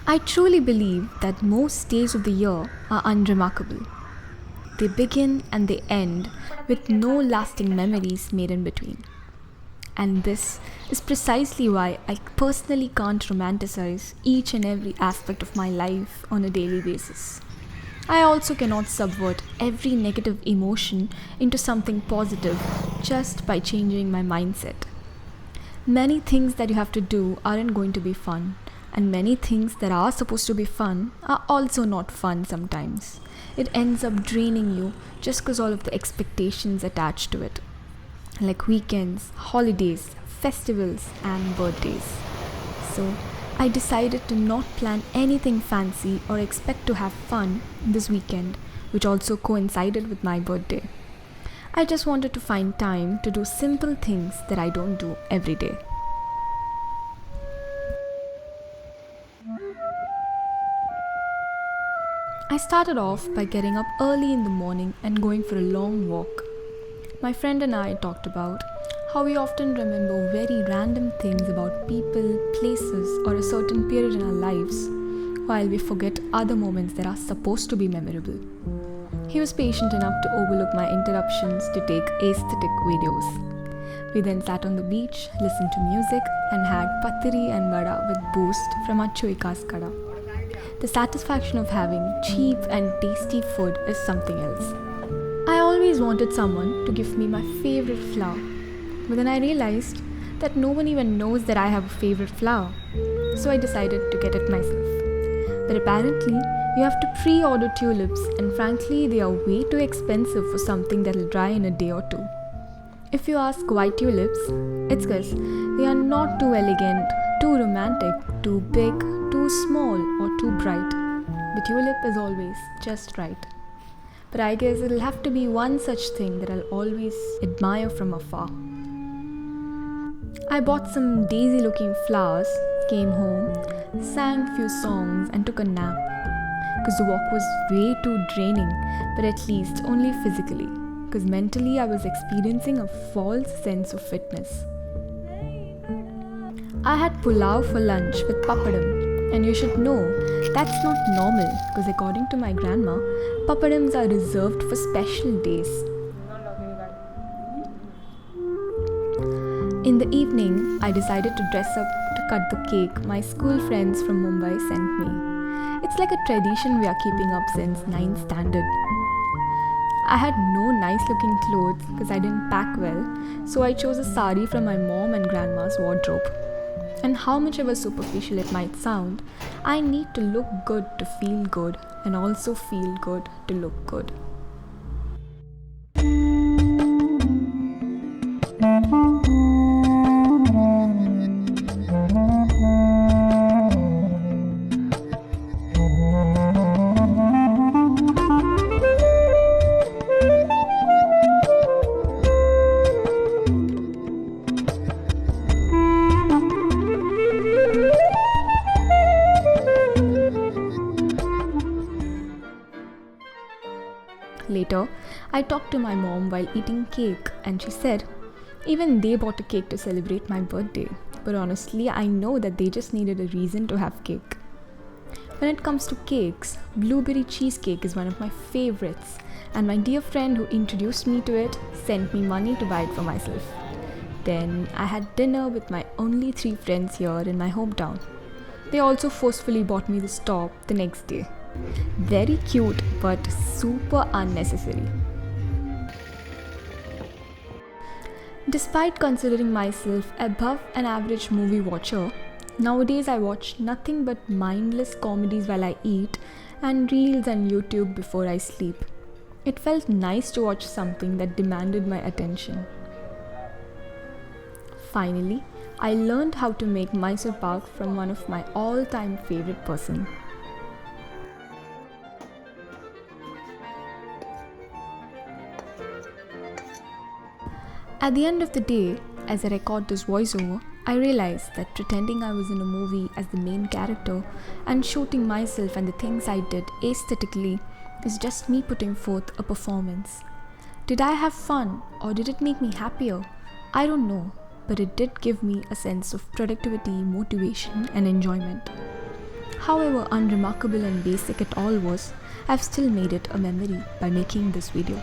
I truly believe that most days of the year are unremarkable. They begin and they end with no lasting memories made in between. And this is precisely why I personally can't romanticize each and every aspect of my life on a daily basis. I also cannot subvert every negative emotion into something positive just by changing my mindset. Many things that you have to do aren't going to be fun, and many things that are supposed to be fun are also not fun sometimes. It ends up draining you just because all of the expectations attached to it, like weekends, holidays, festivals, and birthdays. So, I decided to not plan anything fancy or expect to have fun this weekend, which also coincided with my birthday. I just wanted to find time to do simple things that I don't do every day. I started off by getting up early in the morning and going for a long walk. My friend and I talked about how we often remember very random things about people, places, or a certain period in our lives, while we forget other moments that are supposed to be memorable. He was patient enough to overlook my interruptions to take aesthetic videos. We then sat on the beach, listened to music, and had patiri and vada with boost from our Chuika's kada. The satisfaction of having cheap and tasty food is something else. I always wanted someone to give me my favorite flower, but then I realized that no one even knows that I have a favorite flower, so I decided to get it myself. But apparently, you have to pre-order tulips, and frankly, they are way too expensive for something that will dry in a day or two. If you ask why tulips, it's because they are not too elegant, too romantic, too big, too small, or too bright. The tulip is always just right. But I guess it'll have to be one such thing that I'll always admire from afar. I bought some daisy looking flowers, came home, sang few songs, and took a nap. Because the walk was way too draining, but at least only physically. Because mentally I was experiencing a false sense of fitness. I had pulao for lunch with papadam, and you should know that's not normal because according to my grandma, papadams are reserved for special days. In the evening, I decided to dress up to cut the cake my school friends from Mumbai sent me. It's like a tradition we are keeping up since 9th standard. I had no nice looking clothes because I didn't pack well, so I chose a sari from my mom and grandma's wardrobe. And how much ever superficial it might sound, I need to look good to feel good and also feel good to look good. Later, I talked to my mom while eating cake and she said, even they bought a cake to celebrate my birthday, but honestly I know that they just needed a reason to have cake. When it comes to cakes, blueberry cheesecake is one of my favorites, and my dear friend who introduced me to it sent me money to buy it for myself. Then I had dinner with my only 3 friends here in my hometown. They also forcefully bought me this top the next day. Very cute but super unnecessary. Despite considering myself above an average movie watcher, nowadays I watch nothing but mindless comedies while I eat and reels on YouTube before I sleep. It felt nice to watch something that demanded my attention. Finally, I learned how to make Mysore Pak from one of my all-time favorite person. At the end of the day, as I record this voiceover, I realized that pretending I was in a movie as the main character and shooting myself and the things I did aesthetically is just me putting forth a performance. Did I have fun or did it make me happier? I don't know, but it did give me a sense of productivity, motivation, and enjoyment. However unremarkable and basic it all was, I've still made it a memory by making this video.